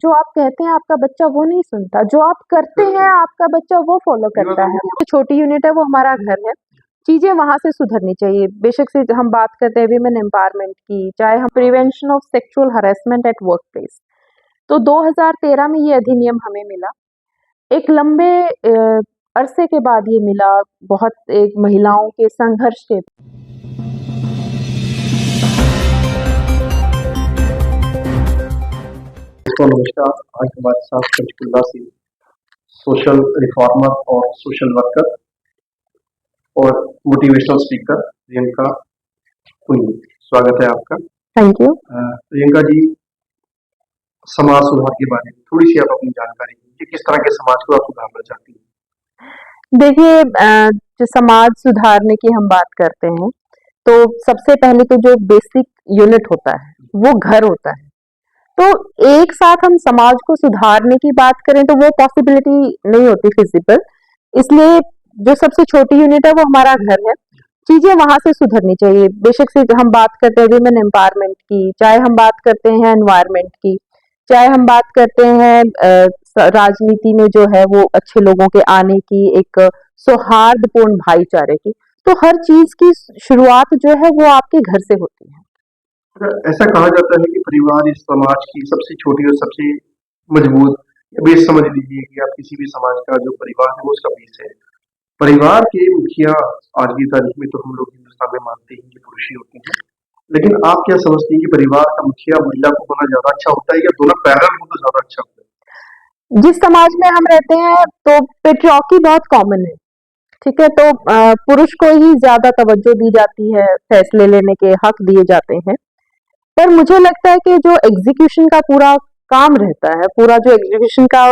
जो आप कहते हैं आपका बच्चा वो नहीं सुनता, जो आप करते हैं आपका बच्चा वो फॉलो करता है। छोटी यूनिट है वो हमारा घर है, चीजें वहां से सुधरनी चाहिए। बेशक से हम बात करते हैं वीमेन एम्पावरमेंट की, चाहे हम prevention of sexual harassment at work place, तो 2013 में ये अधिनियम हमें मिला। एक लंबे अरसे के बाद ये मिला, बहुत एक महिलाओं के संघर्ष के। नमस्कार। आज हमारे साथ पंचकुला से सोशल रिफॉर्मर और सोशल वर्कर और मोटिवेशनल स्पीकर प्रियंका पुनिया, स्वागत है आपका। Thank you. प्रियंका जी, समाज सुधार के बारे में थोड़ी सी आप अपनी जानकारी दीजिए, किस तरह के समाज को आप सुधारना चाहती हैं? देखिए, जो समाज सुधारने की हम बात करते हैं तो सबसे पहले तो जो बेसिक यूनिट होता है वो घर होता है। तो एक साथ हम समाज को सुधारने की बात करें तो वो पॉसिबिलिटी नहीं होती फिजिबल, इसलिए जो सबसे छोटी यूनिट है वो हमारा घर है। चीजें वहां से सुधरनी चाहिए। बेशक से हम बात करते हैं वीमेन एम्पावरमेंट की, चाहे हम बात करते हैं एनवायरमेंट की, चाहे हम बात करते हैं राजनीति में जो है वो अच्छे लोगों के आने की, एक सौहार्दपूर्ण भाईचारे की, तो हर चीज की शुरुआत जो है वो आपके घर से होती है। ऐसा कहा जाता है कि परिवार इस समाज की सबसे छोटी और सबसे मजबूत बेस समझ लीजिए कि आप किसी भी समाज का जो परिवार है वो उसका बेस है। परिवार के मुखिया आज की तारीख में तो हम लोग हिंदुस्तान में मानते हैं कि पुरुष ही होते हैं, लेकिन आप क्या समझती हैं कि परिवार का मुखिया महिला को होना ज्यादा अच्छा होता है या दोनों पैरेलल हो तो ज्यादा अच्छा होता है? जिस समाज में हम रहते हैं तो पेट्रियार्की बहुत कॉमन है, ठीक है, तो पुरुष को ही ज्यादा तवज्जो दी जाती है, फैसले लेने के हक दिए जाते हैं। पर मुझे लगता है कि जो एग्जीक्यूशन का पूरा काम रहता है, पूरा जो एग्जीक्यूशन का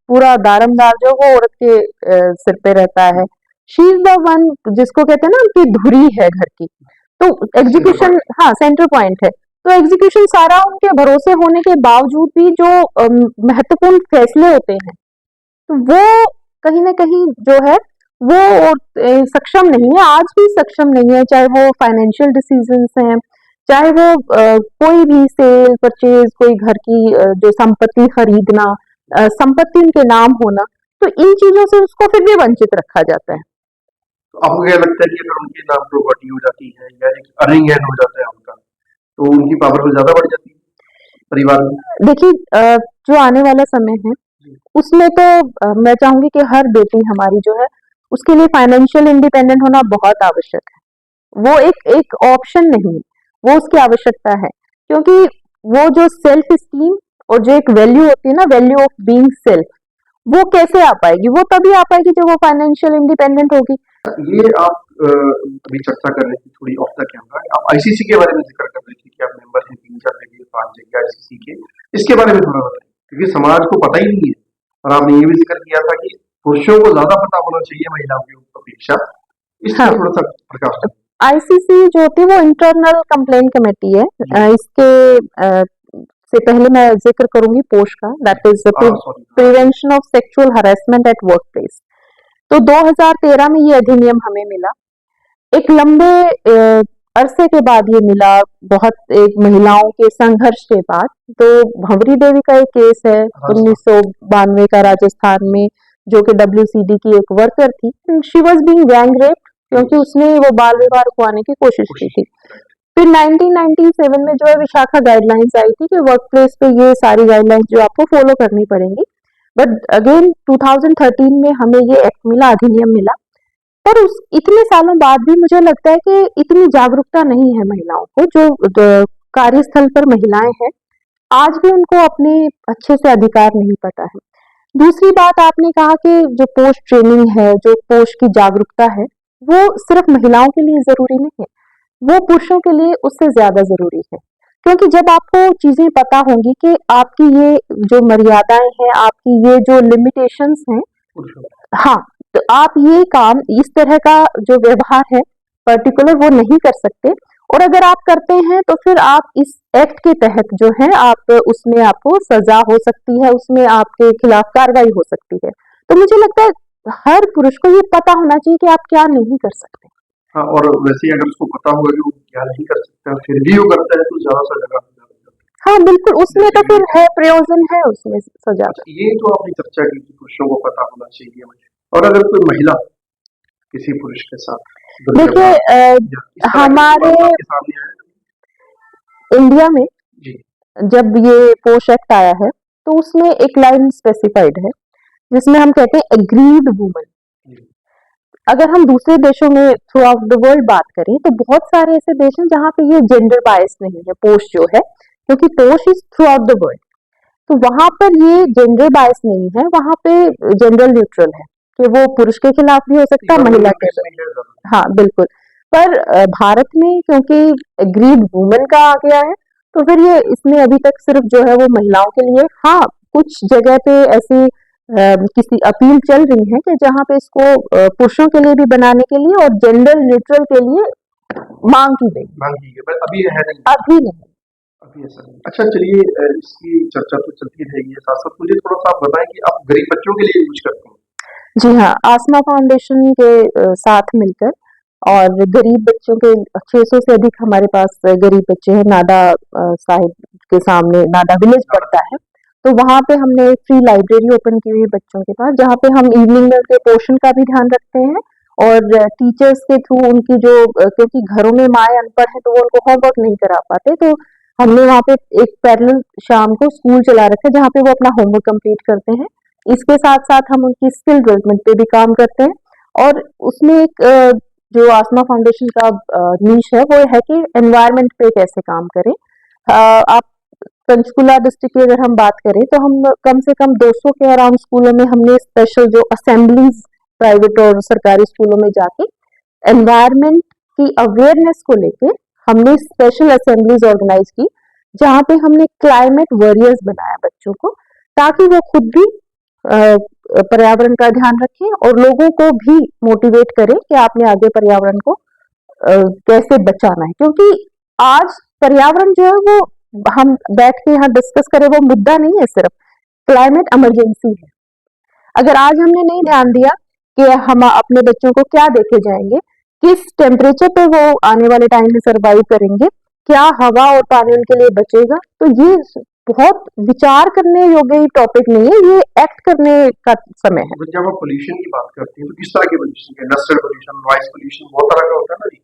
पूरा दारमदार जो वो औरत के सिर पे रहता है। शी इज द वन, जिसको कहते हैं ना कि धुरी है घर की, तो एग्जीक्यूशन, हाँ, सेंटर पॉइंट है। तो एग्जीक्यूशन सारा उनके भरोसे होने के बावजूद भी जो महत्वपूर्ण फैसले होते हैं तो वो कहीं ना कहीं जो है वो सक्षम नहीं है, आज भी सक्षम नहीं है। चाहे वो फाइनेंशियल डिसीजंस हैं, चाहे वो कोई भी सेल परचेज, कोई घर की जो संपत्ति खरीदना, संपत्ति उनके नाम होना, तो इन चीजों से उसको फिर भी वंचित रखा जाता है। तो आपको क्या लगता है कि अगर उनके नाम प्रॉपर्टी हो जाती है या एक अर्निंग एंड हो जाता है उनका, तो उनकी पावर तो ज्यादा बढ़ जाती है परिवार में? देखिए, जो आने वाला समय है उसमें तो मैं चाहूंगी कि हर बेटी हमारी जो है उसके लिए फाइनेंशियल इंडिपेंडेंट होना बहुत आवश्यक है। वो एक ऑप्शन नहीं, वो उसकी आवश्यकता है, क्योंकि वो जो सेल्फ स्टीम और जो एक वैल्यू होती है ना, वैल्यू ऑफ बीइंग सेल्फ, वो कैसे आ पाएगी? वो तभी आ पाएगी जब वो फाइनेंशियल इंडिपेंडेंट होगी। ये आप अभी चर्चा कर रहे थे थोड़ी ऑफ द कैमरा, आप आईसीसी के बारे में जिक्र कर रहे थे कि आप मेंबर हैं 3-4 जगह 5 जगह आईसीसी के, इसके बारे में थोड़ा बताइए, क्योंकि समाज को पता ही नहीं है। और आपने ये भी जिक्र किया था कि पुरुषों को ज्यादा पता होना चाहिए महिलाओं की अपेक्षा, इस हाँ, थोड़ा सा प्रकाश डालिए। आईसीसी जो होती है वो इंटरनल कंप्लेंट कमेटी है। इसके से पहले मैं जिक्र करूंगी पोश का, that is prevention of sexual harassment at work place. तो 2013 में ये अधिनियम हमें मिला। एक लंबे अरसे के बाद ये मिला, बहुत एक महिलाओं के संघर्ष के बाद। तो भंवरी देवी का एक केस है 1992 का राजस्थान में, जो कि WCD की एक वर्कर थी। She was being gang rape, क्योंकि उसने वो बाल विवाह रुकवाने की कोशिश की थी। फिर 1997 में जो है विशाखा गाइडलाइंस आई थी कि वर्क प्लेस पे ये सारी गाइडलाइंस जो आपको फॉलो करनी पड़ेंगी। बट अगेन 2013 में हमें ये एक्ट मिला, अधिनियम मिला। पर उस इतने सालों बाद भी मुझे लगता है कि इतनी जागरूकता नहीं है महिलाओं को। जो कार्यस्थल पर महिलाएं हैं आज भी उनको अपने अच्छे से अधिकार नहीं पता है। दूसरी बात, आपने कहा कि जो पोस्ट ट्रेनिंग है, जो पोस्ट की जागरूकता है, वो सिर्फ महिलाओं के लिए जरूरी नहीं है, वो पुरुषों के लिए उससे ज्यादा जरूरी है। क्योंकि जब आपको चीजें पता होंगी कि आपकी ये जो मर्यादाएं हैं, आपकी ये जो लिमिटेशंस हैं, हाँ, तो आप ये काम, इस तरह का जो व्यवहार है पर्टिकुलर, वो नहीं कर सकते। और अगर आप करते हैं तो फिर आप इस एक्ट के तहत जो है आप उसमें आपको सजा हो सकती है, उसमें आपके खिलाफ कार्रवाई हो सकती है। तो मुझे लगता है हर पुरुष को ये पता होना चाहिए कि आप क्या नहीं कर सकते। हाँ, और वैसे अगर उसको पता होगा कि वो क्या नहीं कर सकता फिर भी वो करता है तो ज्यादा सजा। हाँ बिल्कुल, उसमें तो फिर है, प्रयोजन है उसमें सजा का। अच्छा, ये तो आपने चर्चा की कि पुरुषों को पता होना चाहिए, और अगर कोई महिला किसी पुरुष के साथ देखिए दुर्व्यवहार या इस तरह के कोई हमारे मामला आपके सामने आया है? इंडिया में जी। जब ये पोश एक्ट आया है तो उसमें एक लाइन स्पेसिफाइड है जिसमें हम कहते हैं एग्रीड वुमन। जी। अगर हम दूसरे देशों में थ्रू आउट द वर्ल्ड बात करें तो बहुत सारे ऐसे देश हैं जहाँ पे ये जेंडर बायस नहीं है, पोश जो है, क्योंकि पोश is through out the world, तो वहां पर ये जेंडर बायस नहीं है, वहां पे जेंडर न्यूट्रल है कि वो पुरुष के खिलाफ भी हो सकता है, महिला के भी। इसमें है ज़्यादा। हाँ बिल्कुल। पर भारत में क्योंकि एग्रीड वुमन का आ गया है तो फिर ये इसमें अभी तक सिर्फ जो है वो महिलाओं के लिए, हाँ कुछ जगह पे ऐसी किसी अपील चल रही है कि जहाँ पे इसको पुरुषों के लिए भी बनाने के लिए और जेंडर न्यूट्रल के लिए मांग की गई, मांग की है, पर अभी है नहीं। अभी नहीं। अभी ऐसा नहीं। अच्छा चलिए, इसकी चर्चा तो चलती रहेगी, साथ-साथ मुझे थोड़ा-सा आप बताएँ कि आप गरीब बच्चों के लिए यूज़ करते हैं? जी हाँ, आसमा फाउंडेशन के साथ मिलकर और गरीब बच्चों के 600 से अधिक हमारे पास गरीब बच्चे हैं, नाडा साहिब के सामने नाडा विलेज पड़ता है, तो वहाँ पे हमने फ्री लाइब्रेरी ओपन की हुई है बच्चों के पास, जहाँ पे हम इवनिंग में उनके पोषण का भी ध्यान रखते हैं और टीचर्स के थ्रू उनकी जो क्योंकि घरों में माएँ अनपढ़ हैं तो वो उनको होमवर्क नहीं करा पाते, तो हमने वहाँ पे एक पैरेलल शाम को स्कूल चला रखा है जहाँ पे वो अपना होमवर्क कंप्लीट करते हैं। इसके साथ-साथ हम उनकी स्किल डेवलपमेंट पे भी काम करते हैं और उसमें एक जो आसमा फाउंडेशन का नीश है वो है कि एनवायरनमेंट पे कैसे काम करें। आप पंचकुला डिस्ट्रिक्ट की अगर हम बात करें तो हम कम से कम 200 के अराउंड स्कूलों में हमने स्पेशल जो असेंबलीज प्राइवेट और सरकारी स्कूलों में जाके एनवायरनमेंट की अवेयरनेस को लेके हमने स्पेशल असेंबलीज ऑर्गेनाइज की, जहाँ पे हमने क्लाइमेट वॉरियर्स बनाया बच्चों को, ताकि वो खुद भी पर्यावरण का ध्यान रखें और लोगों को भी मोटिवेट करें कि आपने आगे पर्यावरण को कैसे बचाना है, क्योंकि आज पर्यावरण जो है वो हम बैठ के यहाँ डिस्कस करें वो मुद्दा नहीं है, सिर्फ क्लाइमेट इमरजेंसी है। अगर आज हमने नहीं ध्यान दिया कि हम अपने बच्चों को क्या देके जाएंगे, किस टेम्परेचर पे वो आने वाले टाइम में सरवाइव करेंगे, क्या हवा और पानी उनके लिए बचेगा, तो ये बहुत विचार करने योग्य टॉपिक नहीं है, ये एक्ट करने का समय है। तो जब आप पोल्यूशन की बात करते हैं तो किस तरह के pollution? Industrial pollution, noise pollution, बहुत तरह का होता है ना जी।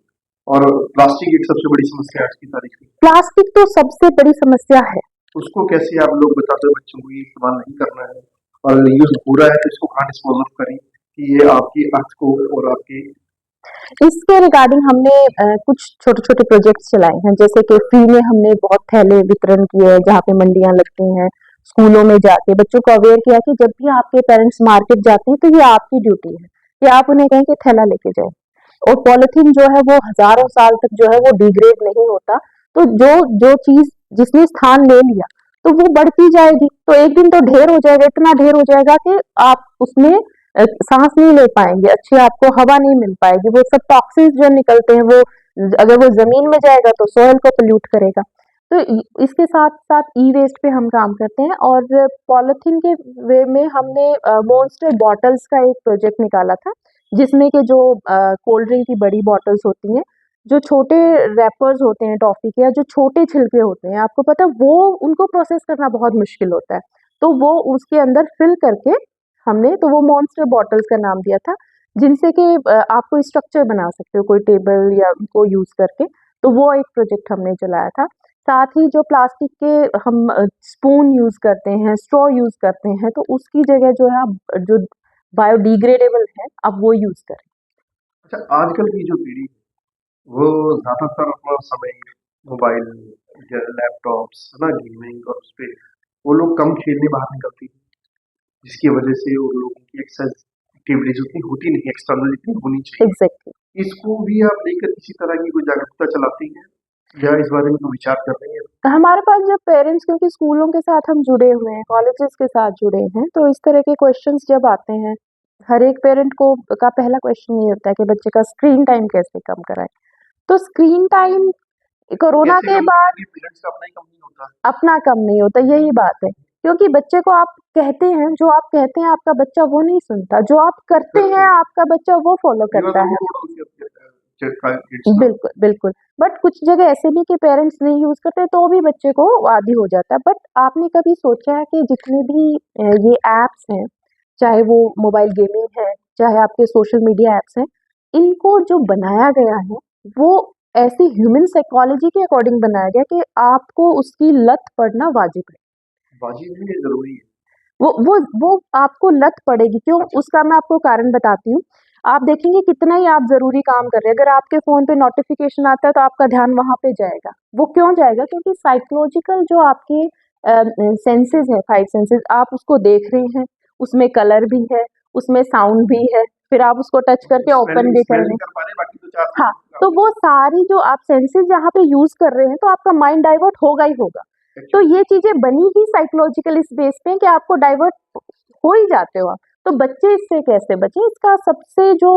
और प्लास्टिक एक सबसे बड़ी समस्या है आज की तारीख में। प्लास्टिक तो सबसे बड़ी समस्या है। उसको कैसे आप लोग बताते हो बच्चों को ये इस्तेमाल नहीं करना है, और अगर यूज हो रहा है तो इसको कहाँ डिस्पोज ऑफ करें कि ये आपकी अर्थ को और आपके। इसके रिगार्डिंग हमने कुछ छोटे-छोटे प्रोजेक्ट्स चलाए हैं, जैसे कि फ्री में हमने बहुत थैले वितरण किए हैं, जहाँ पे मंडियाँ लगती हैं, स्कूलों में जाके बच्चों को अवेयर किया कि जब भी आपके पेरेंट्स मार्केट जाते हैं, तो ये आपकी ड्यूटी है कि आप उन्हें कहें कि थैला लेके जाएँ। और पॉलिथीन जो है वो हज़ारों साल तक जो है वो डिग्रेड नहीं होता, तो जो जो चीज़ जिसने स्थान ले लिया, तो वो बढ़ती जाएगी, तो एक दिन तो ढेर हो जाएगा, इतना ढेर हो जाएगा कि आप उसमें सांस नहीं ले पाएंगे, अच्छी आपको हवा नहीं मिल पाएगी, वो सब टॉक्सिन्स जो निकलते हैं वो अगर वो जमीन में जाएगा तो सॉइल को पोल्यूट करेगा। तो इसके साथ साथ ई वेस्ट पे हम काम करते हैं और पॉलिथीन के वे में हमने मॉन्स्टर बॉटल्स का एक प्रोजेक्ट निकाला था, जिसमें के जो कोल्ड ड्रिंक की बड़ी बॉटल्स होती हैं, जो छोटे रैपर्स होते हैं टॉफी के या जो छोटे छिलके होते हैं, आपको पता है वो उनको प्रोसेस करना बहुत मुश्किल होता है, तो वो उसके अंदर फिल करके हमने तो वो मॉन्स्टर बॉटल्स का नाम दिया था, जिनसे कि आप कोई स्ट्रक्चर बना सकते हो, कोई टेबल या उनको यूज़ करके, तो वो एक प्रोजेक्ट हमने चलाया था। साथ ही जो प्लास्टिक के हम स्पून यूज़ करते हैं, स्ट्रॉ यूज़ करते हैं, तो उसकी जगह जो है आप जो बायोडिग्रेडेबल है, आप वो यूज़ करें। अच्छा, आजकल की जो पीढ़ी है वो ज्यादातर अपना समय मोबाइल या लैपटॉप्स है ना, गेमिंग, और उस पे वो लोग कम खेलने बाहर निकलती है, जिसकी वजह से उन लोगों की एक्सरसाइज एक्टिविटीज उतनी होती नहीं, एक्सटर्नल जितनी होनी चाहिए। एग्ज़ैक्टली। इसको भी आप लेकर किसी तरह की कोई जागरूकता चलाती हैं या इस बारे में कोई विचार कर रही हैं? हमारे पास जब पेरेंट्स क्योंकि स्कूलों के साथ हम जुड़े हुए हैं, कॉलेजेस के साथ जुड़े हैं, तो इस तरह के क्वेश्चंस जब आते हैं, हर एक पेरेंट को का पहला क्वेश्चन ये होता है कि बच्चे का स्क्रीन टाइम कैसे कम कराएँ। तो स्क्रीन टाइम कोरोना कैसे के कम बाद करेंगे, पेरेंट्स का अपना ही कम नहीं होता। अपना कम नहीं होता, यही बात है। क्योंकि बच्चे को आप कहते हैं, जो आप कहते हैं आपका बच्चा वो नहीं सुनता, जो आप करते हैं बिल्कुल, आपका बच्चा वो फॉलो ये बात करता है। आपने थोड़ा उसके का किड्स ना। बिल्कुल, बिल्कुल। बट कुछ जगह ऐसे भी कि पेरेंट्स नहीं यूज़ करते तो भी बच्चे को आदी हो जाता है। बट आपने कभी सोचा है कि जितने भी ये ऐप्स हैं, चाहे वो मोबाइल गेमिंग है, चाहे आपके सोशल मीडिया ऐप्स हैं, इनको जो बनाया गया है, वो ऐसी ह्यूमन साइकोलॉजी के अकॉर्डिंग बनाया गया कि आपको उसकी लत पड़ना वाजिब है। वाजिब है, ये ज़रूरी है। वो आपको लत पड़ेगी, क्यों? अच्छा, उसका मैं आपको कारण बताती हूँ। आप देखेंगे कितना ही आप ज़रूरी काम कर रहे हैं, अगर आपके फ़ोन पे नोटिफ़िकेशन आता है तो आपका ध्यान वहाँ पे जाएगा। वो क्यों जाएगा? क्योंकि साइकोलॉजिकल जो आपके सेंसेस हैं, 5 सेंसेस आप उसको देख रहे हैं, उसमें कलर भी है, उसमें साउंड भी है, फिर आप उसको टच करके स्मेल ओपन भी कर स्मेल रहे नहीं हैं। कर पा रहे, बाकी तो 4 हाँ, सेंसेस तो काम वो सारी जो आप सेंसेस जहाँ पे यूज़ कर रहे हैं तो आपका माइंड डाइवर्ट होगा ही होगा। तो एक्चुअली। ये चीज़ें बनी ही साइकोलॉजिकल इस बेस पे कि आपको डाइवर्ट हो ही जाते हो आप। तो बच्चे इससे कैसे बचें? इसका सबसे जो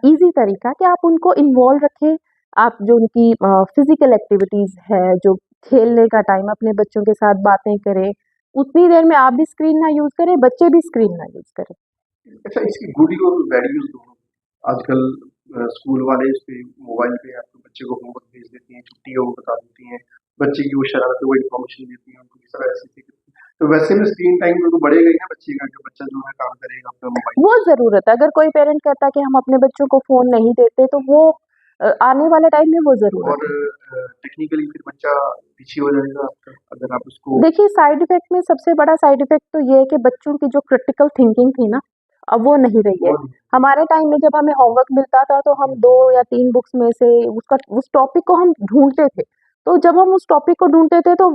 ईज़ी तरीका कि आप उनको इन्वॉल्व रखें, आप जो उनकी फिज़िकल एक्टिविटीज़ है, जो खेलने का टाइम अपने बच्चों के साथ बातें करें, उतनी देर में आप भी स्क्रीन ना यूज़ करें, बच्चे भी स्क्रीन ना यूज़ करें। अच्छा, इसकी गुड यूज़ बैड यूज़ दोनों। आजकल स्कूल वाले इस पे मोबाइल पे आपके बच्चे को होमवर्क भेज देती हैं, छुट्टी है वो बता देती हैं, बच्चे की वो शरारत है वो इन्फॉर्मेशन देती हैं उनको, किस तरह ऐसे ऐसे करती हैं। तो वैसे में स्क्रीन टाइम तो बढ़ेगा ही ना बच्चे का, कि बच्चा जो है काम करेगा अपना मोबाइल वो पे। ज़रूरत है, अगर कोई पेरेंट कहता है कि हम अपने बच्चों को फ़ोन नहीं देते, तो वो आने वाले टाइम में वो और ज़रूरत है। टेक्निकली फिर बच्चा पीछे हो जाएगा आपका, अगर आप उसको। देखिए, साइड इफ़ेक्ट में सबसे बड़ा साइड इफ़ेक्ट तो ये है कि बच्चों की जो क्रिटिकल थिंकिंग थी ना, अब वो नहीं रही है। वो हमारे टाइम में जब हमें होमवर्क मिलता था, तो हम 2 या 3 बुक्स में से उसका उस टॉपिक को हम ढूँढते थे। तो जब हम उस टॉपिक को ढूँढते थे, तो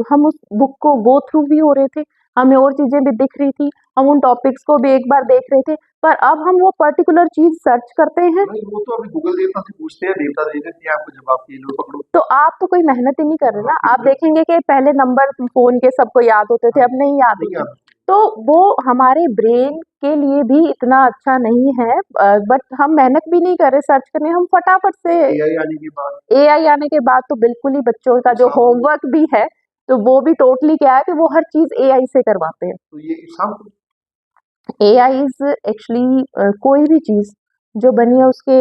हम उस बुक को गो थ्रू भी हो रहे थे, हमें और चीज़ें भी दिख रही थी, हम उन टॉपिक्स को भी एक बार देख रहे थे। पर अब हम वो पर्टिकुलर चीज़ सर्च करते हैं, नहीं, वो तो अभी गूगल देवता से पूछते हैं, देवता दे देते हैं आपको जवाब, कि लो पकड़ो। तो आप तो कोई मेहनत ही नहीं कर रहे हाँ, ना। आप फिर देखेंगे कि पहले नंबर फ़ोन के सबको याद होते थे, हाँ, अब नहीं याद नहीं होते। आता। तो वो हमारे ब्रेन के लिए भी इतना अच्छा नहीं है, बट हम मेहनत भी नहीं कर रहे सर्च करने, हम फटाफट से एआई आने के बाद एआई आने के बाद तो बिल्कुल ही बच्चों का जो नुकसान तो होमवर्क भी है, तो वो भी टोटली क्या है कि वो हर चीज़ एआई से करवाते हैं। तो ये नुकसान तो एआई इज़ एक्चुअली कोई भी चीज़ जो बनी है उसके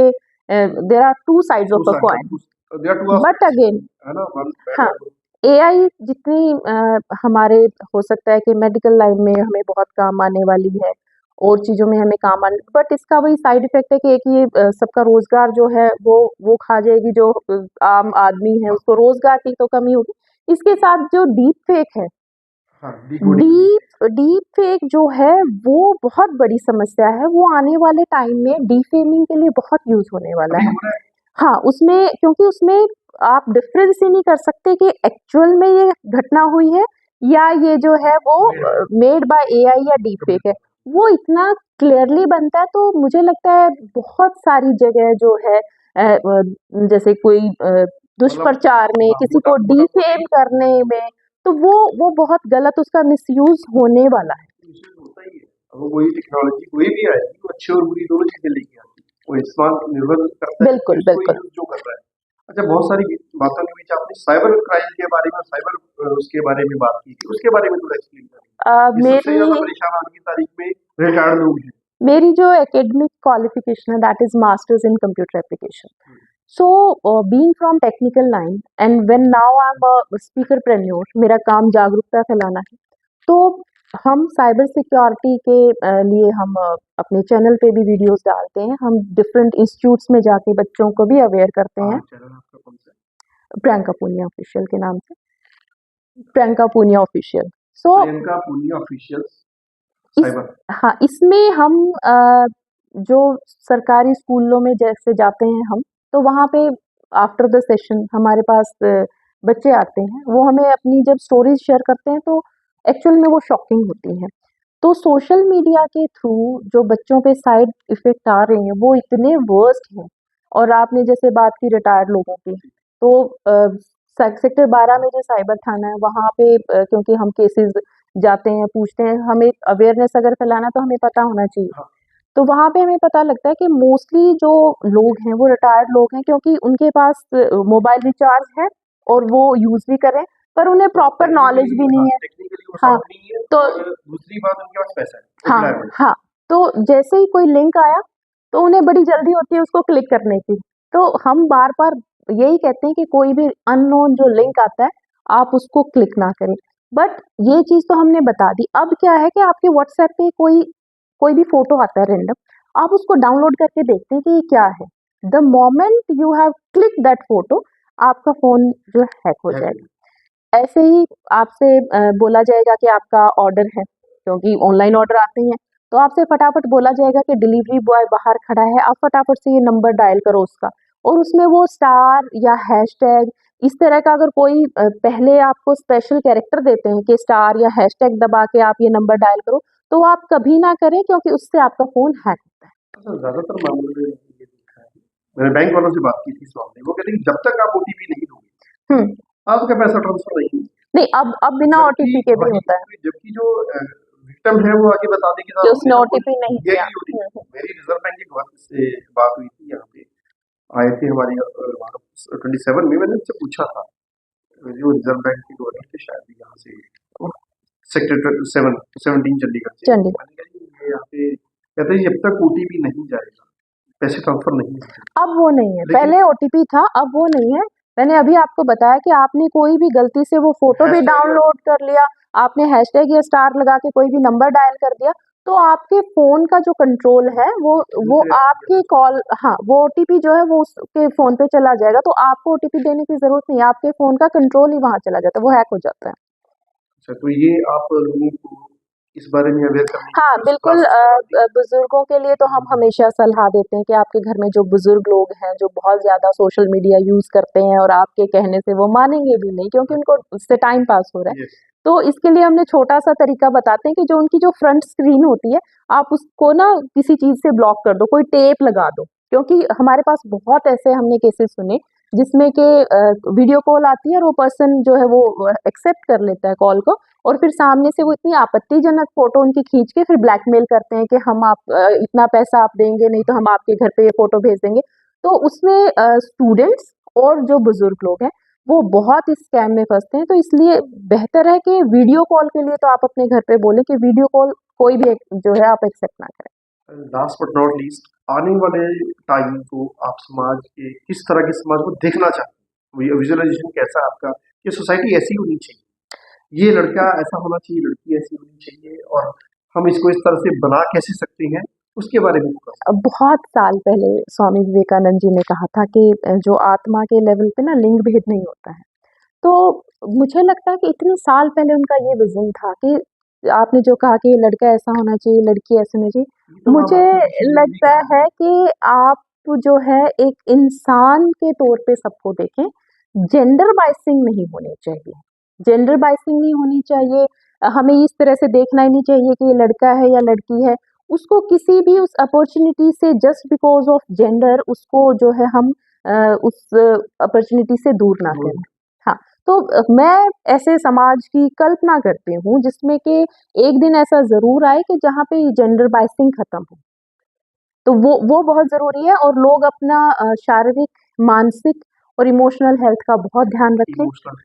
there are 2 sides two of a side coin. There are two but aspects, again है ना, वन बैड हाँ, वन। एआई जितनी हमारे हो सकता है कि मेडिकल लाइन में हमें बहुत काम आने वाली है, और चीज़ों में हमें काम आने, बट इसका वही साइड इफ़ेक्ट है कि एक ये सबका रोज़गार जो है वो खा जाएगी, जो आम आदमी है उसको रोज़गार की तो कमी होगी। इसके साथ जो डीप फेक है, हाँ, डिकोडिंग भी डीप डीप फेक जो है वो बहुत बड़ी समस्या है, वो आने वाले टाइम में डिफेमिंग के लिए बहुत यूज़ होने वाला अभी है। हो रहा है। हाँ, उसमें क्योंकि उसमें आप डिफ़रेंस ही नहीं कर सकते कि एक्चुअल में ये घटना हुई है या ये जो है वो made by made by AI या डीपफेक है। कंप्यूटर। वो इतना क्लियरली बनता है, तो मुझे लगता है बहुत सारी जगह जो है जैसे कोई मतलब दुष्प्रचार में, हाँ, किसी मोटा को मोटा मोटी डिफेम करने में, तो वो बहुत गलत, उसका मिसयूज़ होने वाला है। इश्यूज होता ही है। अब वही टेक्नोलॉजी कोई भी आएगी, वो अच्छी और बुरी दोनों चीजें लेके आती है, वो इस्तेमाल निर्भर करता है कि बिल्कुल, उसको बिल्कुल। यूज जो कर रहा है। अच्छा, बहुत सारी बातों के बीच आपने साइबर क्राइम के बारे में, साइबर उसके बारे में बात की थी, उसके बारे में थोड़ा एक्सप्लेन करें। ये सबसे ज्यादा मेरी परेशान आज की तारीख में रिटायर्ड लोग हैं। मेरी जो एकेडमिक क्वालिफिकेशन है that is masters in computer application. So, being from technical line and when now I'm a speakerpreneur, मेरा काम जागरूकता फैलाना है। तो हम साइबर सिक्योरिटी के लिए हम अपने चैनल पे भी वीडियोस डालते हैं। हम डिफरेंट इंस्टीट्यूट्स में जाके बच्चों को भी अवेयर करते हैं, चैनल आपका कौन सा प्रियंका पूनिया ऑफिशियल के नाम से, प्रियंका पूनिया ऑफिशियल। सो है? प्रियंका पुनिया ऑफिशियल इस साइबर। हाँ, इसमें हम जो सरकारी स्कूलों में जैसे जाते हैं हम, तो वहाँ पे आफ्टर द सेशन हमारे पास बच्चे आते हैं, वो हमें अपनी जब स्टोरीज शेयर करते हैं तो एक्चुअल में वो शॉकिंग होती हैं। तो सोशल मीडिया के थ्रू जो बच्चों पे साइड इफ़ेक्ट आ रहे हैं वो इतने वर्स्ट हैं। और आपने जैसे बात की रिटायर्ड लोगों की, तो सेक्टर 12 में जो साइबर थाना है वहाँ पे क्योंकि हम केसेस जाते हैं, पूछते हैं, हमें अवेयरनेस अगर फैलाना तो हमें पता होना चाहिए। हाँ, तो वहाँ पे हमें पता लगता है कि मोस्टली जो लोग हैं वो रिटायर्ड लोग हैं, क्योंकि उनके पास मोबाइल रिचार्ज है और वो यूज़ भी कर रहे हैं, पर उन्हें तो प्रॉपर नॉलेज भी नहीं है। टेक्निकली वो हाँ, साउंड नहीं है, तो और दूसरी बात उनके पास पैसा है, हाँ, रिटायरमेंट। हाँ, तो जैसे ही कोई लिंक आया, तो उन्हें बड़ी जल्दी होती है उसको क्लिक करने की। तो हम बार बार यही कहते हैं कि कोई भी अननोन जो लिंक आता है आप उसको क्लिक ना करें। बट ये चीज तो हमने बता दी। अब क्या है कि आपके व्हाट्सएप पे कोई भी फोटो आता है रेंडम, आप उसको डाउनलोड करके देखते हैं कि ये क्या है। The moment you have click that photo, आपका फोन जो हैक हो जाएगा। ऐसे ही आपसे बोला जाएगा कि आपका ऑर्डर है, क्योंकि ऑनलाइन ऑर्डर आते हैं, तो आपसे फटाफट बोला जाएगा कि डिलीवरी बॉय बाहर खड़ा है, आप फटाफट से ये नंबर डायल करो उसका, और उसमें वो स्टार या हैशटैग इस तरह का अगर कोई पहले आपको स्पेशल कैरेक्टर देते हैं कि स्टार या हैशटैग दबा के आप ये नंबर डायल करो, तो आप कभी ना करें, क्योंकि उससे आपका फोन हैक होता है। अच्छा, ज्यादातर मामलों में ये देखा है, मैंने बैंक वालों से बात की थी इस मामले में, वो कहते हैं कि जब तक आप ओटीपी नहीं दोगे हम्म आपका पैसा ट्रांसफर नहीं होगा। नहीं, अब बिना जबकि ओटीपी के भी होता है जबकि जो विक्टिम है वो आगे बता दे कि कि साहब उसने हमने तो ओटीपी नहीं दिया दिया। ही नहीं OTP। मेरी रिजर्व बैंक के गवर्नर से बात हुई थी, यहाँ पे आए थे हमारी 27 में, मैंने उनसे पूछा था, जो रिजर्व बैंक के गवर्नर थे शायद यहाँ से सेक्टर 17 चंडीगढ़ से, चंडीगढ़। मैंने कहा जी, ये यहाँ पे कहते हैं जब तक ओटीपी नहीं जाएगा पैसे ट्रांसफर नहीं होते। अब वो नहीं है, लेकिन पहले ओटीपी था, अब वो नहीं है। मैंने अभी आपको बताया कि आपने कोई भी गलती से वो फोटो भी Hashtag या- डाउनलोड कर लिया, आपने हैशटैग या स्टार लगा के कोई भी नंबर डायल कर दिया, तो आपके फोन का जो कंट्रोल है वो दूसरे आपकी कॉल, हाँ, वो ओटीपी जो है वो उसके फोन पे चला जाएगा, तो आपको ओटीपी देने की जरूरत नहीं है, आपके फोन का कंट्रोल ही वहां चला जाता है, वो हैक हो जाता है। अच्छा, तो ये आप लोगों को इस बारे में अवेयर करने की हाँ कुछ बिल्कुल, classes लगा दी? बुजुर्गों के लिए तो हम हमेशा सलाह देते हैं कि आपके घर में जो बुजुर्ग लोग हैं, जो बहुत ज्यादा सोशल मीडिया यूज करते हैं और आपके कहने से वो मानेंगे भी नहीं, क्योंकि उनको उससे टाइम पास हो रहा है, Yes. तो इसके लिए हमने छोटा सा तरीका बताते हैं कि जो उनकी जो फ्रंट स्क्रीन होती है, आप उसको ना किसी चीज से ब्लॉक कर दो, कोई टेप लगा दो, क्योंकि हमारे पास बहुत ऐसे हमने केसेस सुने जिसमें कि वीडियो कॉल आती है और वो पर्सन जो है वो एक्सेप्ट कर लेता है कॉल को, और फिर सामने से वो इतनी आपत्तिजनक फोटो उनकी खींच के फिर ब्लैकमेल करते हैं कि हम आप इतना पैसा आप देंगे, नहीं तो हम आपके घर पे ये फोटो भेज देंगे। तो उसमें स्टूडेंट्स और जो बुजुर्ग लोग हैं वो बहुत इस स्कैम में फंसते हैं, तो इसलिए बेहतर है कि वीडियो कॉल के लिए तो आप अपने घर पे बोलें कि वीडियो कॉल कोई भी जो है आप एक्सेप्ट ना करें। लास्ट बट नॉट लीस्ट, आने वाले टाइम को आप समाज के किस तरह के समाज को देखना चाहते हैं? विजुअलाइजेशन कैसा है आपका, ये सोसाइटी ऐसी होनी चाहिए, ये लड़का ऐसा होना चाहिए, लड़की ऐसी होनी चाहिए, और हम इसको इस तरह से बना कैसे सकते हैं, उसके बारे में थोड़ा बहुत साल पहले स्वामी विवेकानंद जी ने कहा था कि जो आत्मा के लेवल पे ना लिंग भेद नहीं होता है। तो मुझे लगता है कि इतने साल पहले उनका ये विजन था कि आपने जो कहा कि लड़का ऐसा होना चाहिए, लड़की ऐसा होना चाहिए, ये तो मुझे हम आपकी किसी ने नहीं लगता कहा। है कि आप जो है एक इंसान के तौर पे सबको देखें, जेंडर बाइसिंग नहीं होनी चाहिए, जेंडर बाइसिंग नहीं होनी चाहिए। हमें इस तरह से देखना ही नहीं चाहिए कि ये लड़का है या लड़की है, उसको किसी भी उस अपॉर्चुनिटी से जस्ट बिकॉज ऑफ जेंडर उसको जो है हम उस अपॉर्चुनिटी से दूर ना करें। हाँ, तो मैं ऐसे समाज की कल्पना करती हूँ जिसमें कि एक दिन ऐसा ज़रूर आए कि जहाँ पे ये जेंडर बाइसिंग खत्म हो। तो वो बहुत ज़रूरी है, और लोग अपना शारीरिक, मानसिक और इमोशनल हेल्थ का बहुत ध्यान रखें। इमोशनल